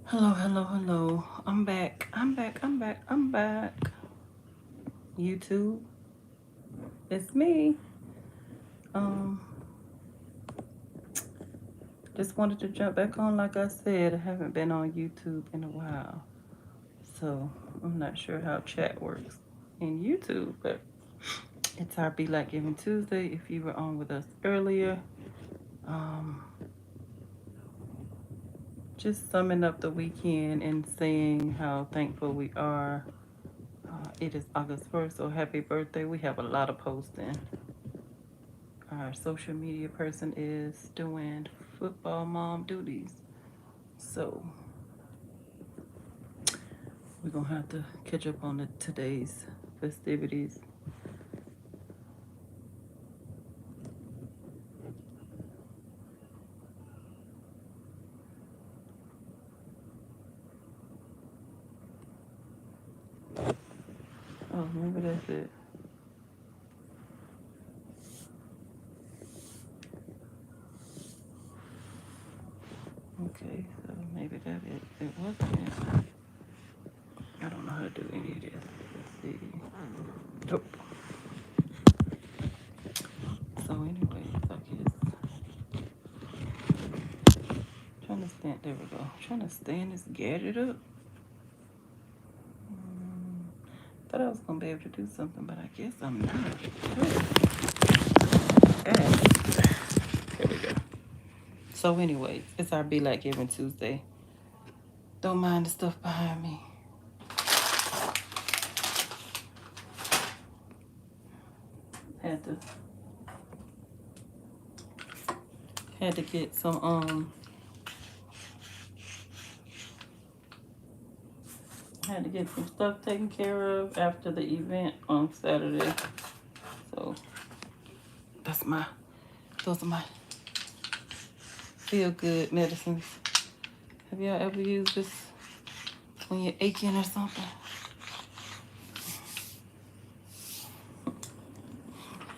Hello, hello, hello. I'm back. I'm back. YouTube, it's me. Um, just wanted to jump back on. Like I said, I haven't been on YouTube in a while, so I'm not sure how chat works in YouTube, but it's our Be Like Giving Tuesday. If you were on with us earlier, um, just summing up the weekend and saying how thankful we are. It is August 1st, so happy birthday. We have a lot of posting. Our social media person is doing football mom duties. So we're going to have to catch up on today's festivities. Oh, maybe that's it. Okay, so maybe that it wasn't it. I don't know how to do any of this. Let's see. Nope. So anyways, I guess trying to stand. There we go. Trying to stand this gadget up. Thought I was gonna be able to do something, but I guess I'm not. There we go. So anyways, it's our Be Like Giving Tuesday. Don't mind the stuff behind me. Had to get some had to get some stuff taken care of after the event on Saturday. So those are my feel good medicines. Have y'all ever used this when you're aching or something?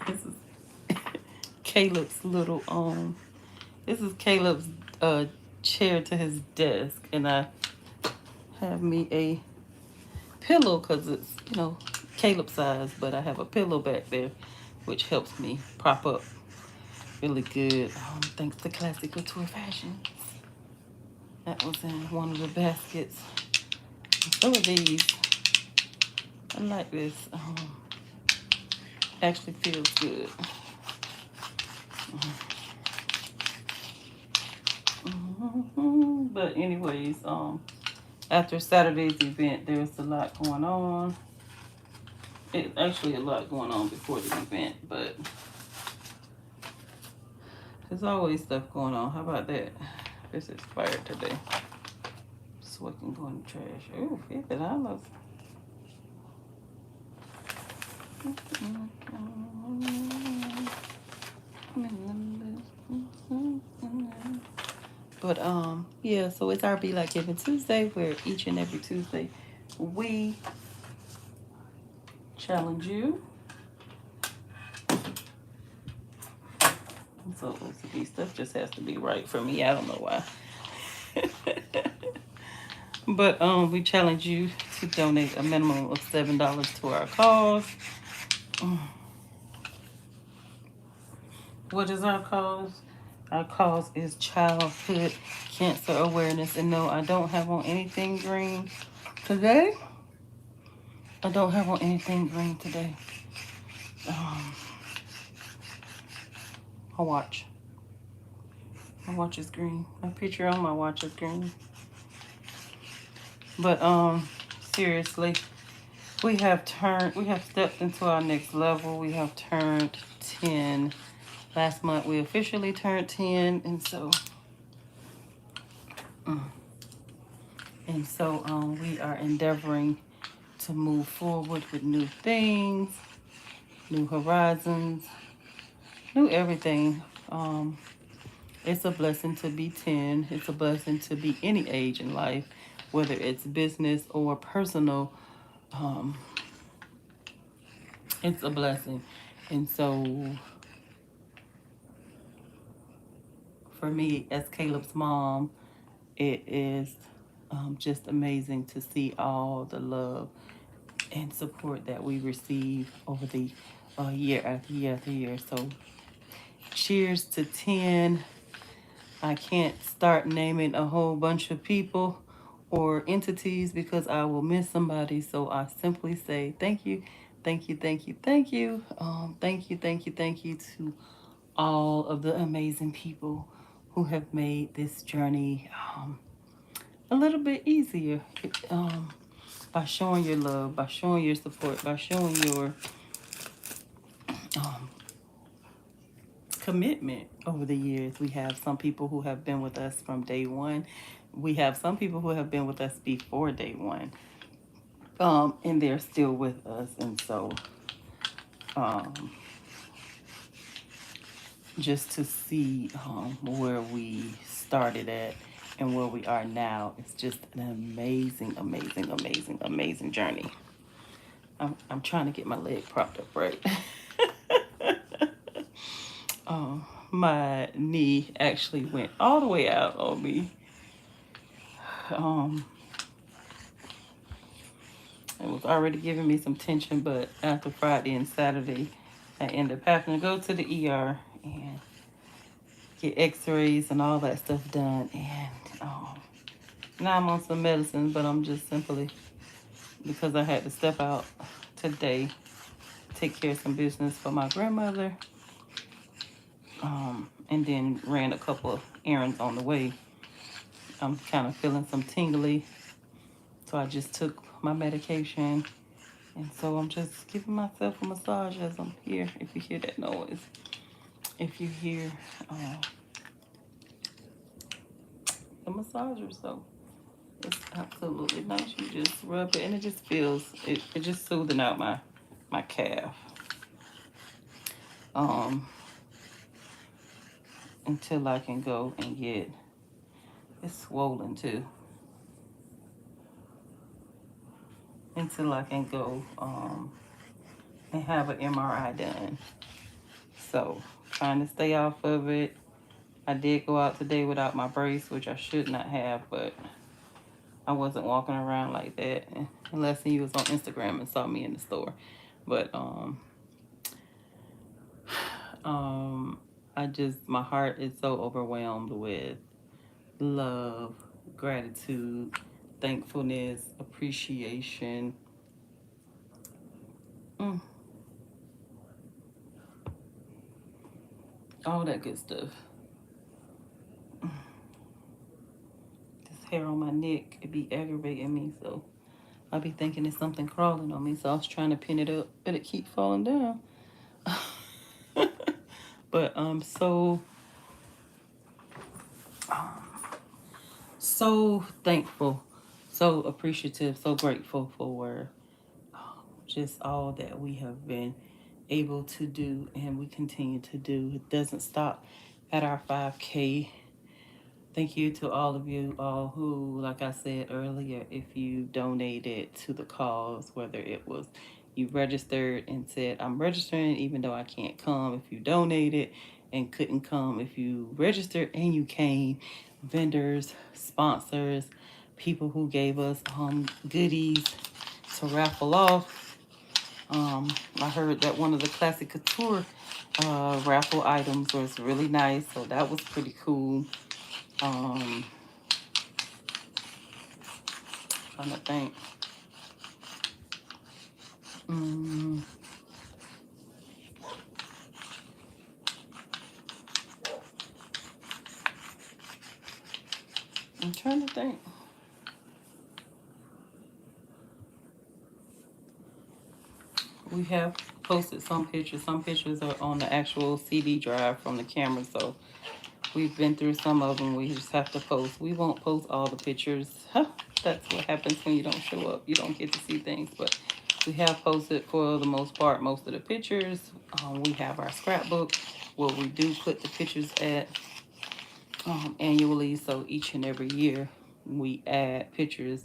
This is Caleb's little this is Caleb's chair to his desk, and I have me a pillow because it's Caleb size, but I have a pillow back there which helps me prop up really good, thanks to Classic Couture Fashion. That was in one of the baskets. Some of these, I like this. Actually feels good. But anyways, after Saturday's event, there's a lot going on. It's actually a lot going on before the event, but there's always stuff going on. How about that? This expired today, so it can go in the trash. Ooh, $50. But yeah, so it's our Be Like Giving Tuesday, where each and every Tuesday we challenge you. So OCD stuff just has to be right for me. I don't know why. But we challenge you to donate a minimum of $7 to our cause. What is our cause? Our cause is childhood cancer awareness. And no, I don't have on anything green today. I don't have on anything green today. My watch. My watch is green. My picture on my watch is green. But seriously, we have stepped into our next level. We have turned 10. Last month we officially turned 10, and so we are endeavoring to move forward with new things, new horizons, new everything. It's a blessing to be 10. It's a blessing to be any age in life, whether it's business or personal. It's a blessing. And so for me as Caleb's mom, it is just amazing to see all the love and support that we receive over the year after year after year. So cheers to 10. I can't start naming a whole bunch of people or entities because I will miss somebody. So I simply say thank you, thank you, thank you, thank you. Thank you, thank you, thank you to all of the amazing people who have made this journey a little bit easier by showing your love, by showing your support, by showing your um, commitment over the years. We have some people who have been with us from day one. We have some people who have been with us before day one. And they're still with us. And so um, just to see where we started at and where we are now, it's just an amazing, amazing, amazing, amazing journey. I'm trying to get my leg propped up right. My knee actually went all the way out on me. Um, it was already giving me some tension, but after Friday and Saturday, I ended up having to go to the ER and get x-rays and all that stuff done. And now I'm on some medicine, but I'm just simply, because I had to step out today, take care of some business for my grandmother, and then ran a couple of errands on the way. I'm kind of feeling some tingly, so I just took my medication, and so I'm just giving myself a massage as I'm here. If you hear that noise, if you hear the massager, so it's absolutely nice. You just rub it, and it just feels it just soothing out my calf. Until I can go and get it's swollen too. Until I can go and have an MRI done. So trying to stay off of it. I did go out today without my brace, which I should not have, but I wasn't walking around like that unless he was on Instagram and saw me in the store. But I just, my heart is so overwhelmed with love, gratitude, thankfulness, appreciation. All that good stuff. This hair on my neck, it be aggravating me, so I be thinking it's something crawling on me, so I was trying to pin it up, but it keep falling down. But I'm so thankful, so appreciative, so grateful for just all that we have been able to do and we continue to do. It doesn't stop at our 5K. Thank you to all of you all who, like I said earlier, if you donated to the cause, whether it was you registered and said, I'm registering even though I can't come, if you donated and couldn't come, if you registered and you came, vendors, sponsors, people who gave us goodies to raffle off. I heard that one of the Classic Couture raffle items was really nice, so that was pretty cool. Trying to think. I'm trying to think. We have posted some pictures. Some pictures are on the actual CD drive from the camera, so we've been through some of them. We just have to post. We won't post all the pictures. That's what happens when you don't show up. You don't get to see things, but we have posted for the most part most of the pictures. We have our scrapbook where we do put the pictures at annually, so each and every year we add pictures.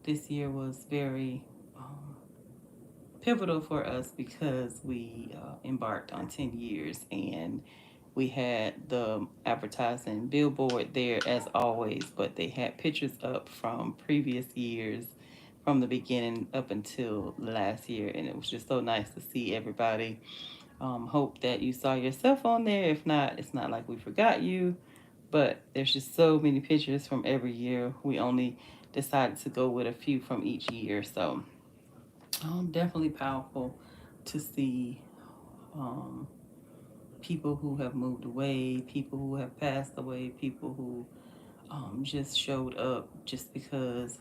This year was very pivotal for us because we embarked on 10 years and We had the advertising billboard there as always, but they had pictures up from previous years, from the beginning up until last year, and it was just so nice to see everybody. Hope that you saw yourself on there. If not, it's not like we forgot you, but there's just so many pictures from every year. We only decided to go with a few from each year, so definitely powerful to see um, people who have moved away, people who have passed away, people who just showed up just because.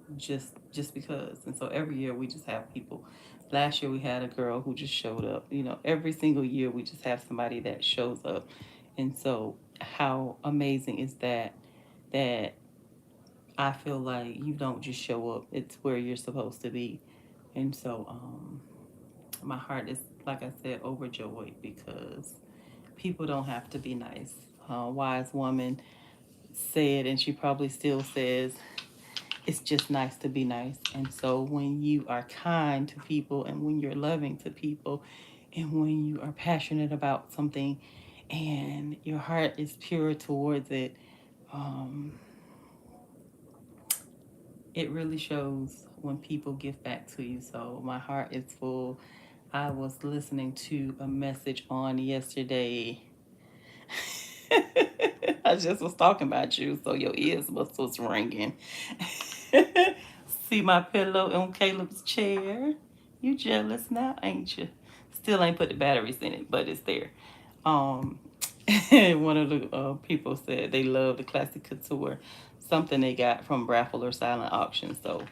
And so every year we just have people. Last year we had a girl who just showed up. Every single year we just have somebody that shows up. And so how amazing is that? That I feel like you don't just show up; it's where you're supposed to be. And so my heart is, like I said, overjoyed because people don't have to be nice. A wise woman said, and she probably still says, it's just nice to be nice. And so when you are kind to people and when you're loving to people and when you are passionate about something and your heart is pure towards it, um, it really shows when people give back to you. So my heart is full. I was listening to a message on yesterday. I just was talking about you, so your ears was ringing. See my pillow on Caleb's chair? You jealous now, ain't you? Still ain't put the batteries in it, but it's there. Um, one of the people said they love the classic couture, something they got from raffle or silent auction. So,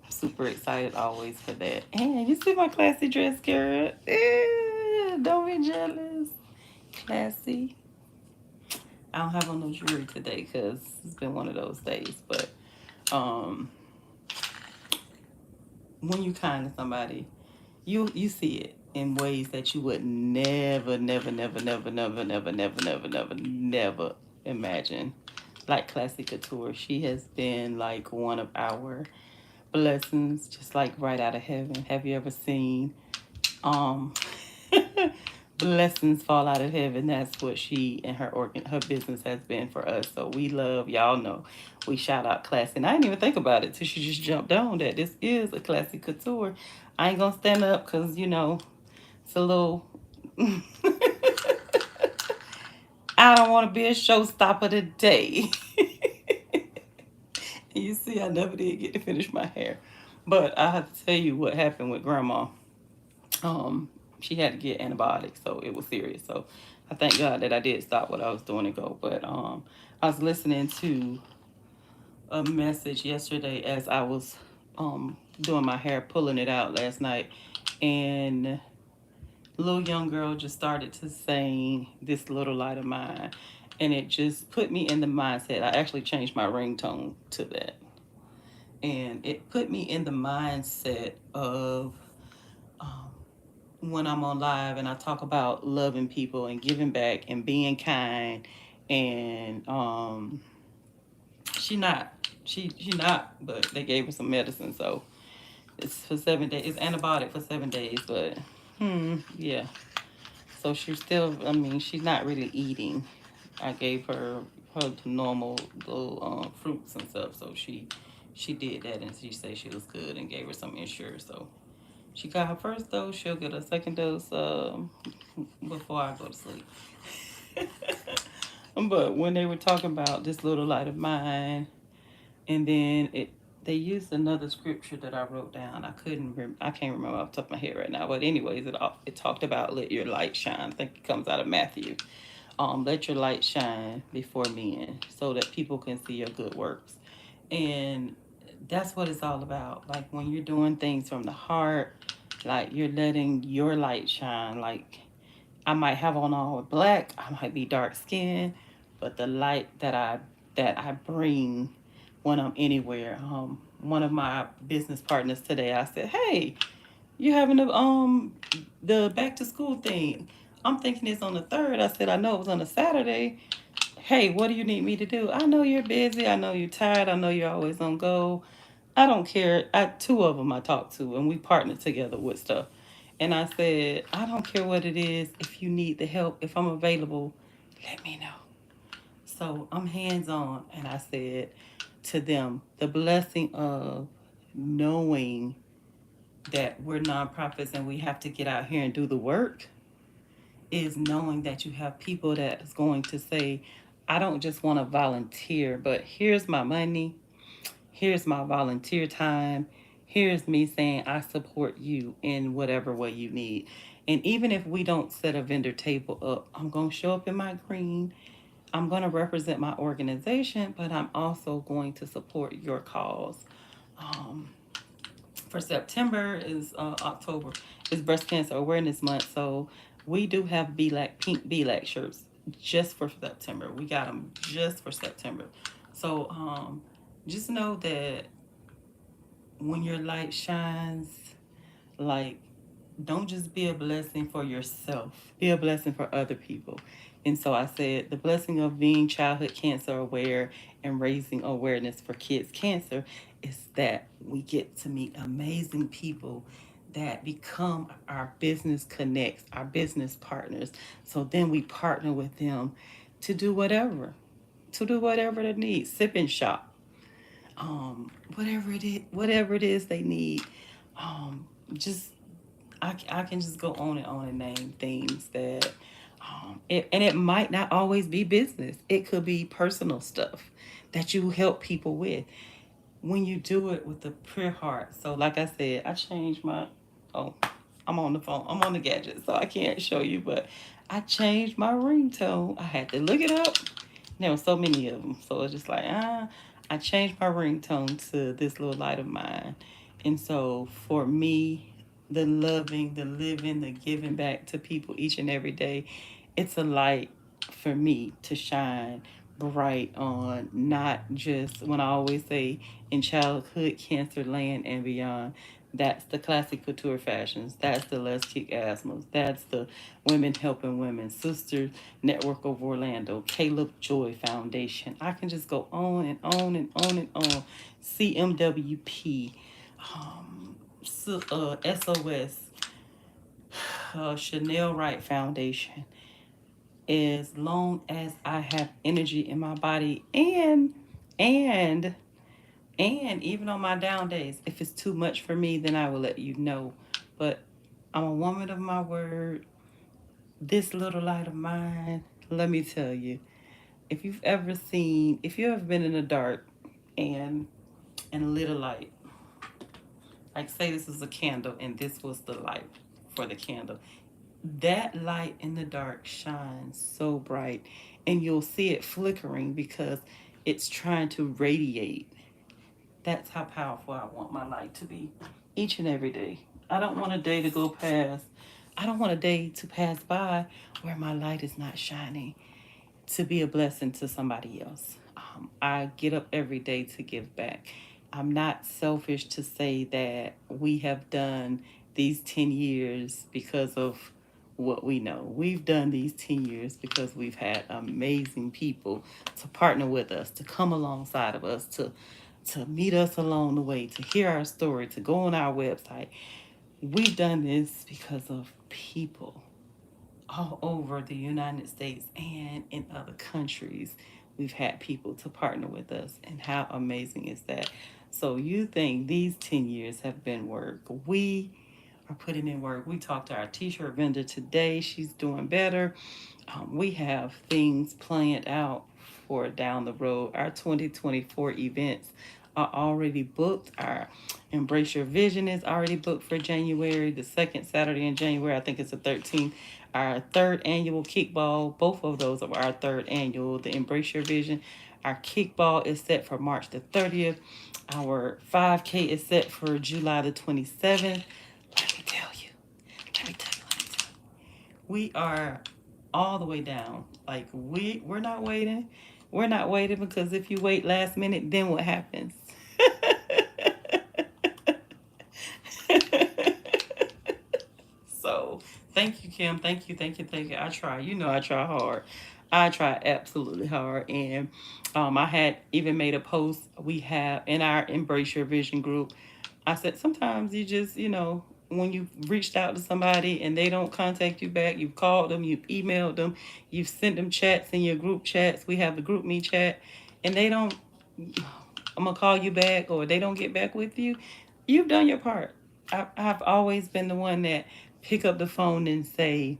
super excited always for that. And you see my classy dress, girl? Don't be jealous. Classy. I don't have on no jewelry today because it's been one of those days. But um, when you kind to somebody, you see it in ways that you would never, never, never, never, never, never, never, never, never, never imagine. Like Classic Couture, she has been like one of our blessings, just like right out of heaven. Have you ever seen um blessings fall out of heaven? That's what she and her business has been for us. So we love, y'all know, we shout out Classy. And I didn't even think about it till she just jumped on that this is a Classic Couture. I ain't gonna stand up because it's a little I don't want to be a showstopper today. You see, I never did get to finish my hair. But I have to tell you what happened with grandma. Um, she had to get antibiotics, so it was serious. So I thank God that I did stop what I was doing and go. But I was listening to a message yesterday as I was doing my hair, pulling it out last night, and a little young girl just started to sing "This Little Light of Mine," and it just put me in the mindset. I actually changed my ringtone to that, and it put me in the mindset of um, when I'm on live and I talk about loving people and giving back and being kind. And she not she not, but they gave her some medicine, so it's for 7 days. It's antibiotic for 7 days, but yeah. So she's still. I mean, she's not really eating. I gave her normal little fruits and stuff, so she did that, and she said she was good and gave her some Ensure. So she got her first dose. She'll get a second dose before I go to sleep. But when they were talking about this little light of mine, and then they used another scripture that I wrote down. I can't remember off the top of my head right now. But anyways, it talked about let your light shine. I think it comes out of Matthew. Let your light shine before men so that people can see your good works. And that's what it's all about. Like when you're doing things from the heart, like you're letting your light shine. Like I might have on all black, I might be dark skinned, but the light that I bring when I'm anywhere. One of my business partners today, I said, "Hey, you having the back to school thing? I'm thinking it's on the 3rd." I said, "I know it was on a Saturday. Hey, what do you need me to do? I know you're busy. I know you're tired. I know you're always on go. I don't care." Two of them I talked to, and we partnered together with stuff. And I said, I don't care what it is. If you need the help, if I'm available, let me know. So I'm hands on. And I said to them, the blessing of knowing that we're nonprofits and we have to get out here and do the work is knowing that you have people that is going to say, I don't just want to volunteer, but here's my money, here's my volunteer time, here's me saying I support you in whatever way you need. And even if we don't set a vendor table up, I'm going to show up in my green. I'm going to represent my organization, but I'm also going to support your cause. Um, for September is October is Breast Cancer Awareness Month, so we do have BELAC pink BELAC shirts just for September. We got them just for September. So just know that when your light shines, like, don't just be a blessing for yourself, be a blessing for other people. And so I said, the blessing of being childhood cancer aware and raising awareness for kids' cancer is that we get to meet amazing people that become our business connects, our business partners. So then we partner with them to do whatever, they need, sip and shop, whatever it is they need. Just I can just go on and name things that, and it might not always be business. It could be personal stuff that you help people with when you do it with a pure heart. So, like I said, I changed my. Oh, I'm on the phone. I'm on the gadget, so I can't show you. But I changed my ringtone. I had to look it up. There were so many of them, so it's just like I changed my ringtone to this little light of mine, and so for me, the loving, the living, the giving back to people each and every day, it's a light for me to shine bright on, not just when I always say in childhood cancer land and beyond. That's the classic couture fashions. That's the Let's Kick Asthmas. That's the Women Helping Women, Sisters Network of Orlando, Caleb Joy Foundation. I can just go on and on and on and on. CMWP, SOS, Chanel Wright Foundation. As long as I have energy in my body and and even on my down days, if it's too much for me, then I will let you know. But I'm a woman of my word. This little light of mine, let me tell you, if you ever been in the dark and lit a light, like say this is a candle and this was the light for the candle, that light in the dark shines so bright, and you'll see it flickering because it's trying to radiate. That's how powerful I want my light to be each and every day. I don't want a day to go past. I don't want a day to pass by where my light is not shining to be a blessing to somebody else. I get up every day to give back. I'm not selfish to say that we have done these 10 years because of what we know. We've done these 10 years because we've had amazing people to partner with us, to come alongside of us, to meet us along the way, to hear our story, to go on our website. We've done this because of people all over the United States and in other countries. We've had people to partner with us, and how amazing is that? So, you think these 10 years have been work? We are putting in work. We talked to our t shirt vendor today, she's doing better. We have things planned out for down the road. Our 2024 events are already booked. Our Embrace Your Vision is already booked for January, the second Saturday in January. I think it's the 13th. Our third annual kickball, both of those are our third annual. The Embrace Your Vision, our kickball is set for March the 30th. Our 5K is set for July the 27th. Let me tell you, let me tell you, let me tell you. We are all the way down. Like we're not waiting. We're not waiting because if you wait last minute, then what happens? So thank you, Kim. Thank you, thank you, thank you. I try. You know I try hard. I try absolutely hard. And I had even made a post we have in our Embrace Your Vision group. I said sometimes you just, when you've reached out to somebody and they don't contact you back, you've called them, you've emailed them, you've sent them chats in your group chats. We have the group me chat, and they don't, I'm gonna call you back, or they don't get back with you. You've done your part. I've always been the one that pick up the phone and say,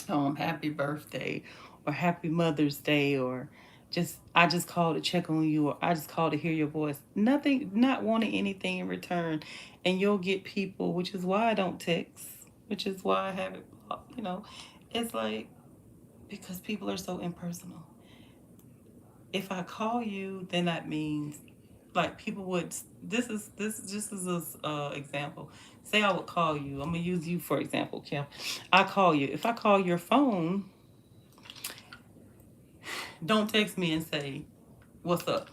happy birthday, or happy Mother's Day, or just I just called to check on you, or I just called to hear your voice. Nothing, not wanting anything in return. And you'll get people, which is why I don't text, which is why I haven't, you know, it's like, because people are so impersonal. If I call you, then that means, like, people would, this just as an example. Say I would call you. I'm gonna use you for example, Kim. I call you. If I call your phone, don't text me and say, "What's up?"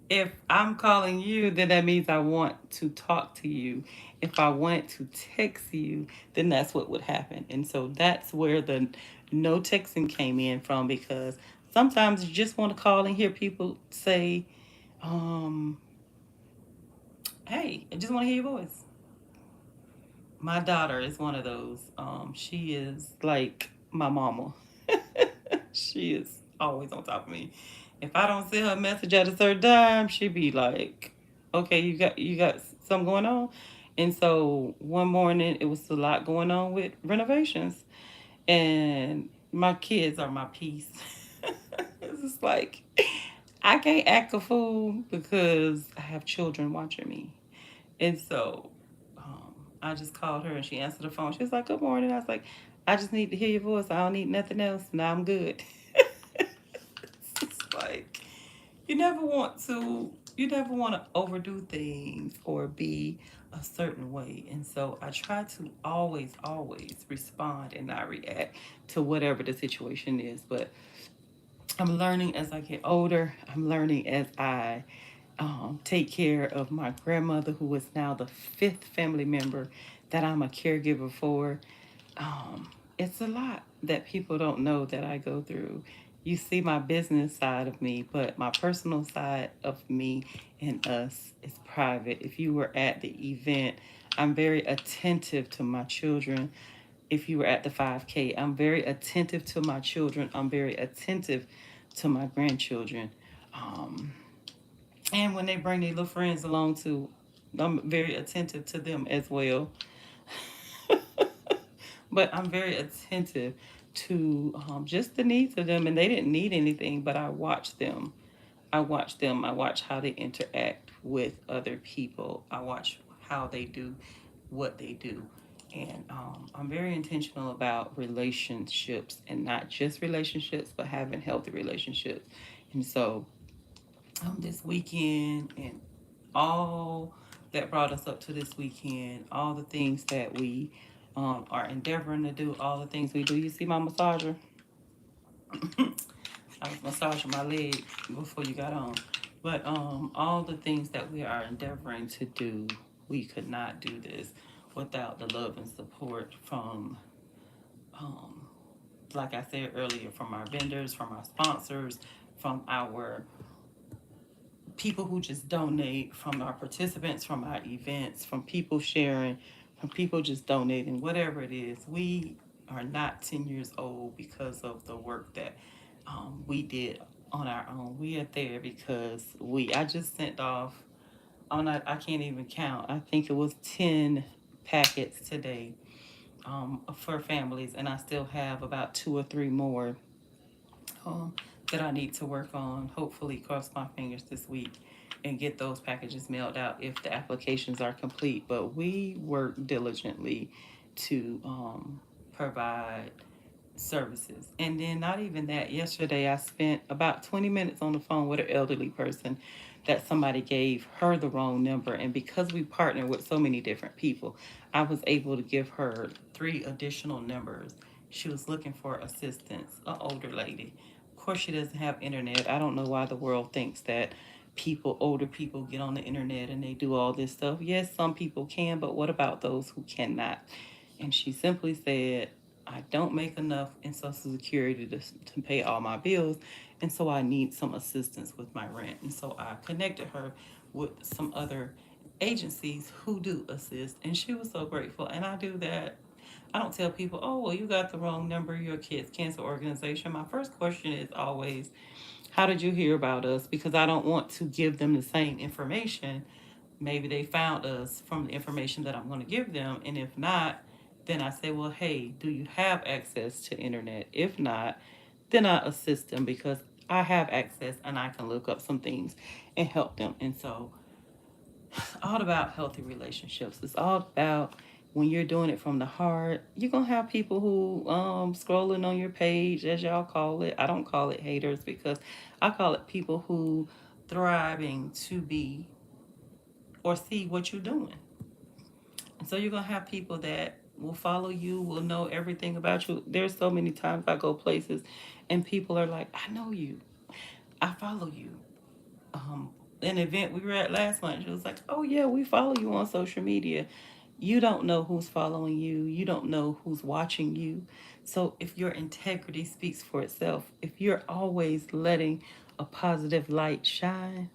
If I'm calling you, then that means I want to talk to you. If I want to text you, then that's what would happen. And so that's where the no texting came in from, because sometimes you just want to call and hear people say, um, hey, I just want to hear your voice. My daughter is one of those. She is like my mama. She is always on top of me. If I don't send her a message at a certain time, she be like, "Okay, you got something going on." And so one morning, it was a lot going on with renovations, and my kids are my peace. It's just like I can't act a fool because I have children watching me. And so I just called her and she answered the phone. She was like, "Good morning." I was like, "I just need to hear your voice. I don't need nothing else. Now I'm good." It's like you never want to overdo things or be a certain way. And so I try to always respond and not react to whatever the situation is. But I'm learning as I get older. I'm learning as I take care of my grandmother, who is now the fifth family member that I'm a caregiver for. It's a lot that people don't know that I go through. You see my business side of me, but my personal side of me and us is private. If you were at the event, I'm very attentive to my children. If you were at the 5K, I'm very attentive to my children. I'm very attentive to my grandchildren. Um, and when they bring their little friends along too, I'm very attentive to them as well. But I'm very attentive to just the needs of them, and they didn't need anything, but I watch them. I watch them. I watch how they interact with other people. I watch how they do what they do. And I'm very intentional about relationships, and not just relationships, but having healthy relationships. And so this weekend and all that brought us up to this weekend, all the things that we are endeavoring to do, all the things we do. You see my massager? I was massaging my leg before you got on. But all the things that we are endeavoring to do, we could not do this without the love and support from, um, like I said earlier, from our vendors, from our sponsors, from our people who just donate, from our participants, from our events, from people sharing, from people just donating, whatever it is. We are not 10 years old because of the work that we did on our own. We are there because I just sent off, I can't even count. I think it was 10 packets today for families, and I still have about two or three more um, that I need to work on. Hopefully, cross my fingers this week and get those packages mailed out if the applications are complete. But we work diligently to provide services. And then, not even that, yesterday I spent about 20 minutes on the phone with an elderly person that somebody gave her the wrong number. And because we partner with so many different people, I was able to give her three additional numbers. She was looking for assistance, an older lady. Of course, she doesn't have internet. I don't know why the world thinks that older people get on the internet and they do all this stuff. Yes, some people can, but what about those who cannot? And she simply said, "I don't make enough in Social Security to pay all my bills, and so I need some assistance with my rent." And so I connected her with some other agencies who do assist. And she was so grateful. And I do that. I don't tell people, oh, well, you got the wrong number, your kid's cancer organization. My first question is always, how did you hear about us? Because I don't want to give them the same information. Maybe they found us from the information that I'm going to give them. And if not, then I say, well, hey, do you have access to internet? If not, then I assist them because I have access and I can look up some things and help them. And so it's all about healthy relationships. It's all about when you're doing it from the heart. You're gonna have people who scrolling on your page, as y'all call it. I don't call it haters because I call it people who thriving to be or see what you're doing. And so you're gonna have people that will follow you, will know everything about you. There's so many times I go places and people are like, I know you. I follow you. um, an event we were at last month. It was like, oh yeah, we follow you on social media. You don't know who's following you. You don't know who's watching you. So if your integrity speaks for itself, if you're always letting a positive light shine,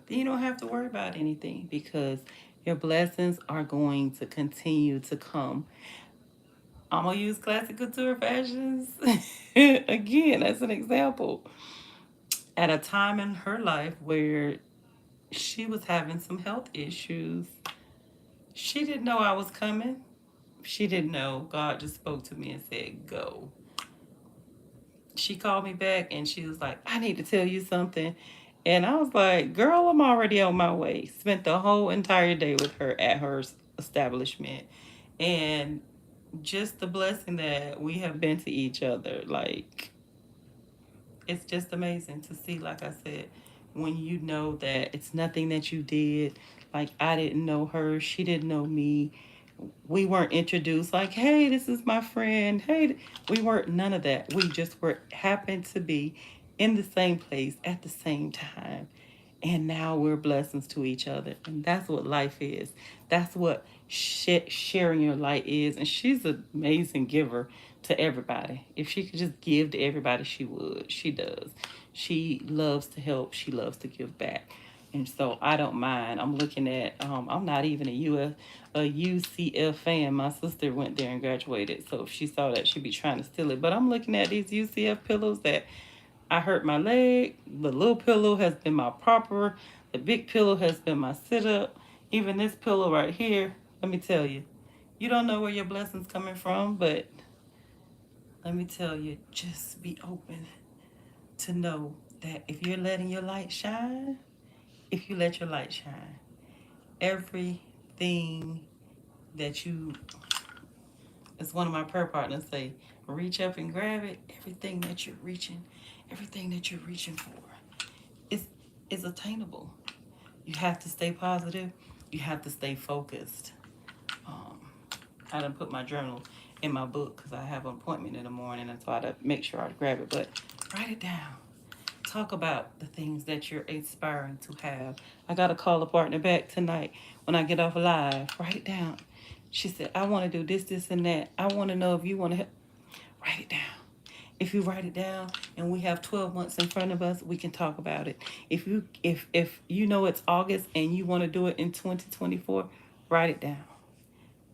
then you don't have to worry about anything because your blessings are going to continue to come. I'm gonna use classic couture fashions again as an example. At a time in her life where she was having some health issues. She didn't know I was coming. She didn't know. God just spoke to me and said, go. She called me back and she was like, I need to tell you something. And I was like, girl, I'm already on my way. Spent the whole entire day with her at her establishment. And just the blessing that we have been to each other. Like, it's just amazing to see, like I said, when you know that it's nothing that you did. Like, I didn't know her, she didn't know me. We weren't introduced like, hey, this is my friend. Hey, we weren't none of that. We just were happened to be in the same place at the same time. And now we're blessings to each other. And that's what life is. That's what sharing your light is. And she's an amazing giver to everybody. If she could just give to everybody, she would. She does. She loves to help. She loves to give back. And so I don't mind. I'm looking at, I'm not even a UCF fan. My sister went there and graduated. So if she saw that, she'd be trying to steal it. But I'm looking at these UCF pillows that I hurt my leg. The little pillow has been my propper. The big pillow has been my sit up. Even this pillow right here, let me tell you, you don't know where your blessings coming from, but let me tell you, just be open to know that if you're letting your light shine, if you let your light shine, everything that you, as one of my prayer partners say, reach up and grab it. Everything that you're reaching for is attainable. You have to stay positive. You have to stay focused. Um, I done put my journal in my book because I have an appointment in the morning, and so I had to make sure I grab it. But write it down. Talk about the things that you're aspiring to have. I got to call a partner back tonight when I get off live. Write it down. She said, I want to do this, this, and that. I want to know if you want to help. Write it down. If you write it down and we have 12 months in front of us, we can talk about it. If you know it's August and you want to do it in 2024, write it down.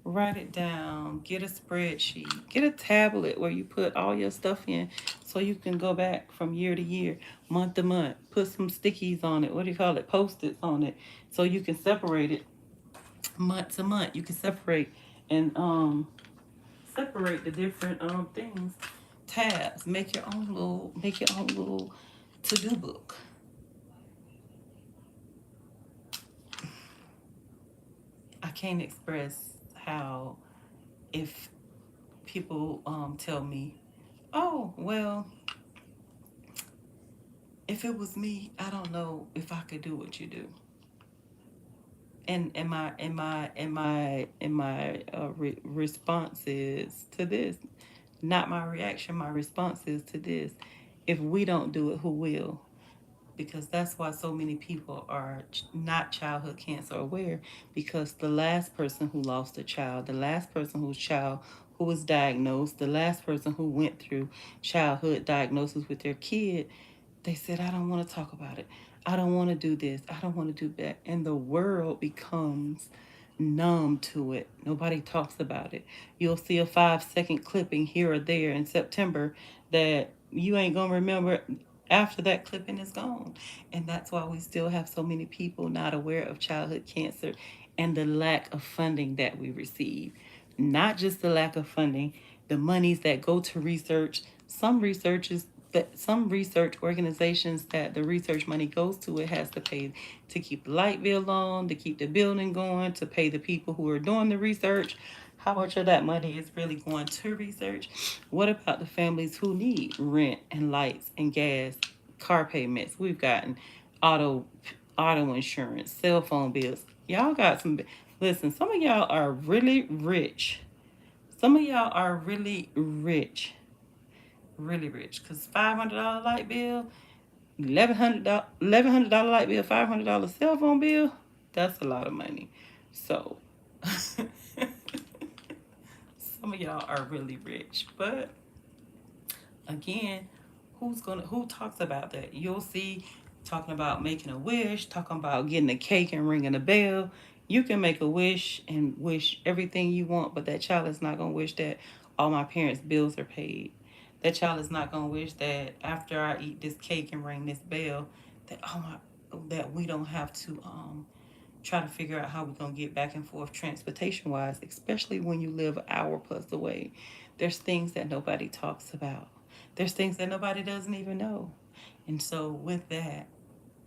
Write it down. Get a spreadsheet. Get a tablet where you put all your stuff in so you can go back from year to year, month to month. Put some stickies on it. What do you call it? Post-its on it. So you can separate it month to month. You can and separate the different things, tabs. Make your own little to-do book. I can't express how, if people tell me, oh well, if it was me, I don't know if I could do what you do. And my response is to this, not my reaction. My response is to this: if we don't do it, who will? Because that's why so many people are not childhood cancer aware, because the last person who lost a child, the last person whose child who was diagnosed, the last person who went through childhood diagnosis with their kid, they said, I don't want to talk about it. I don't want to do this. I don't want to do that. And the world becomes numb to it. Nobody talks about it. You'll see a 5 second clipping here or there in September that you ain't going to remember after that clipping is gone. And that's why we still have so many people not aware of childhood cancer and the lack of funding that we receive. Not just the lack of funding, the monies that go to research. Some research organizations that the research money goes to, it has to pay to keep the light bill on, to keep the building going, to pay the people who are doing the research. How much of that money is really going to research? What about the families who need rent and lights and gas, car payments? We've gotten auto auto insurance, cell phone bills. Y'all got some. Listen, some of y'all are really rich. Some of y'all are really rich. Cause $500 light bill, $1,100 light bill, $500 cell phone bill. That's a lot of money. So some of y'all are really rich, but again, who talks about that? You'll see talking about making a wish, talking about getting a cake and ringing a bell. You can make a wish and wish everything you want, but that child is not gonna wish that all my parents' bills are paid. That child is not gonna wish that after I eat this cake and ring this bell, that that we don't have to try to figure out how we're going to get back and forth transportation wise, especially when you live an hour plus away. There's things that nobody talks about, there's things that nobody doesn't even know. And so, with that,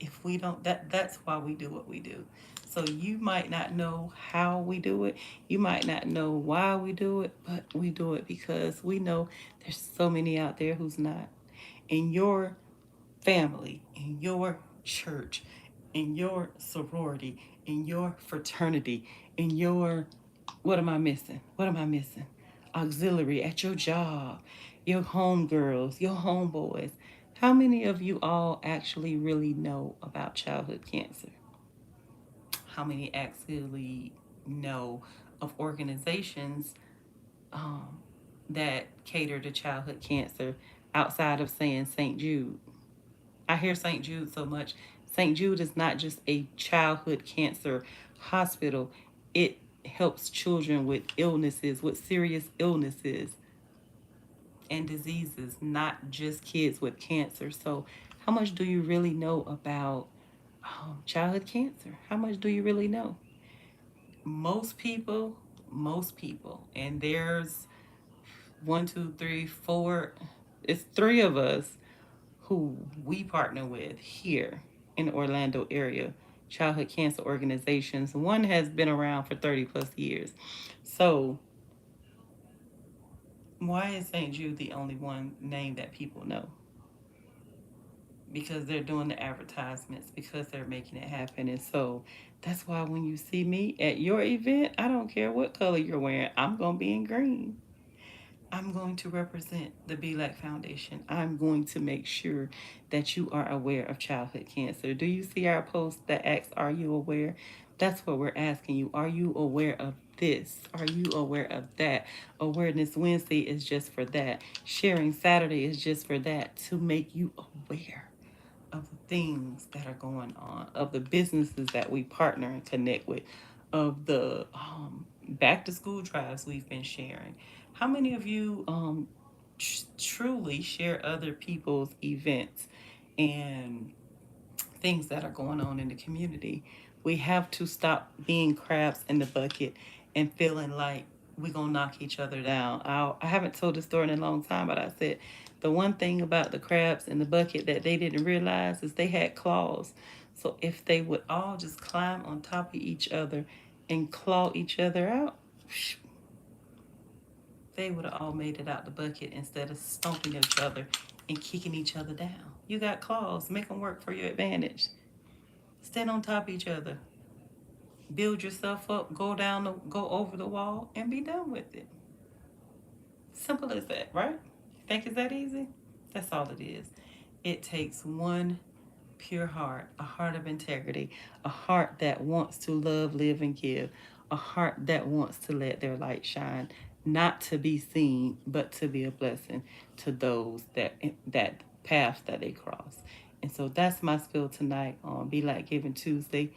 if we don't, that's why we do what we do. So, you might not know how we do it, you might not know why we do it, but we do it because we know there's so many out there who's not. In your family, in your church, in your sorority, in your fraternity, in your, what am I missing? What am I missing? Auxiliary at your job, your homegirls, your homeboys. How many of you all actually really know about childhood cancer? How many actually know of organizations um, that cater to childhood cancer outside of saying St. Jude? I hear St. Jude so much. St. Jude is not just a childhood cancer hospital, it helps children with illnesses, with serious illnesses and diseases, not just kids with cancer. So, how much do you really know about childhood cancer? How much do you really know? Most people, most people, and there's one, two, three, four, it's three of us who we partner with here in the Orlando area, childhood cancer organizations. One has been around for 30 plus years. So, why is St. Jude the only one name that people know? Because they're doing the advertisements, because they're making it happen. And so that's why when you see me at your event, I don't care what color you're wearing, I'm going to be in green. I'm going to represent the BELAC Foundation. I'm going to make sure that you are aware of childhood cancer. Do you see our post that asks, are you aware? That's what we're asking you. Are you aware of this? Are you aware of that? Awareness Wednesday is just for that. Sharing Saturday is just for that, to make you aware of the things that are going on, of the businesses that we partner and connect with, of the back to school drives we've been sharing. How many of you truly share other people's events and things that are going on in the community? We have to stop being crabs in the bucket and feeling like we're going to knock each other down. I haven't told this story in a long time, but I said the one thing about the crabs in the bucket that they didn't realize is they had claws. So if they would all just climb on top of each other and claw each other out, they would have all made it out the bucket instead of stomping each other and kicking each other down. You got claws, make them work for your advantage. Stand on top of each other. Build yourself up, go over the wall, and be done with it. Simple as that, right? Think it's that easy? That's all it is. It takes one pure heart, a heart of integrity, a heart that wants to love, live, and give, a heart that wants to let their light shine, not to be seen, but to be a blessing to those that path that they cross. And so that's my spill tonight on Be Like Giving Tuesday.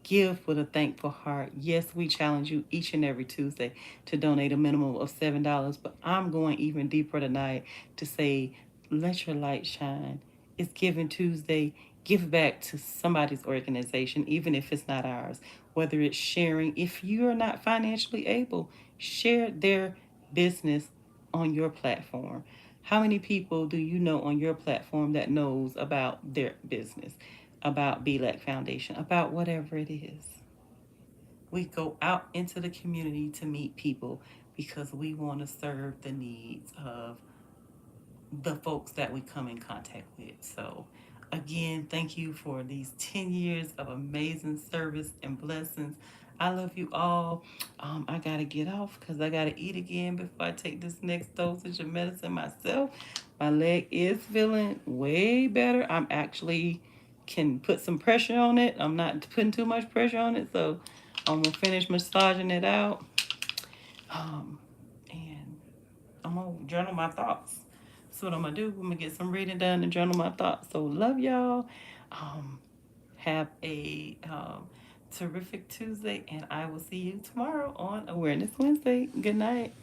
Give with a thankful heart. Yes, we challenge you each and every Tuesday to donate a minimum of $7, but I'm going even deeper tonight to say, let your light shine. It's Giving Tuesday. Give back to somebody's organization, even if it's not ours. Whether it's sharing, if you're not financially able, share their business on your platform. How many people do you know on your platform that knows about their business, about BELAC Foundation, about whatever it is? We go out into the community to meet people because we want to serve the needs of the folks that we come in contact with. So, again, thank you for these 10 years of amazing service and blessings. I love you all. I got to get off because I got to eat again before I take this next dosage of medicine myself. My leg is feeling way better. I'm actually can put some pressure on it. I'm not putting too much pressure on it. So, I'm going to finish massaging it out. Um, and I'm gonna journal my thoughts. So what I'm gonna do, I'm gonna get some reading done and journal my thoughts. So love y'all. Um, have a terrific Tuesday, and I will see you tomorrow on Awareness Wednesday. Good night.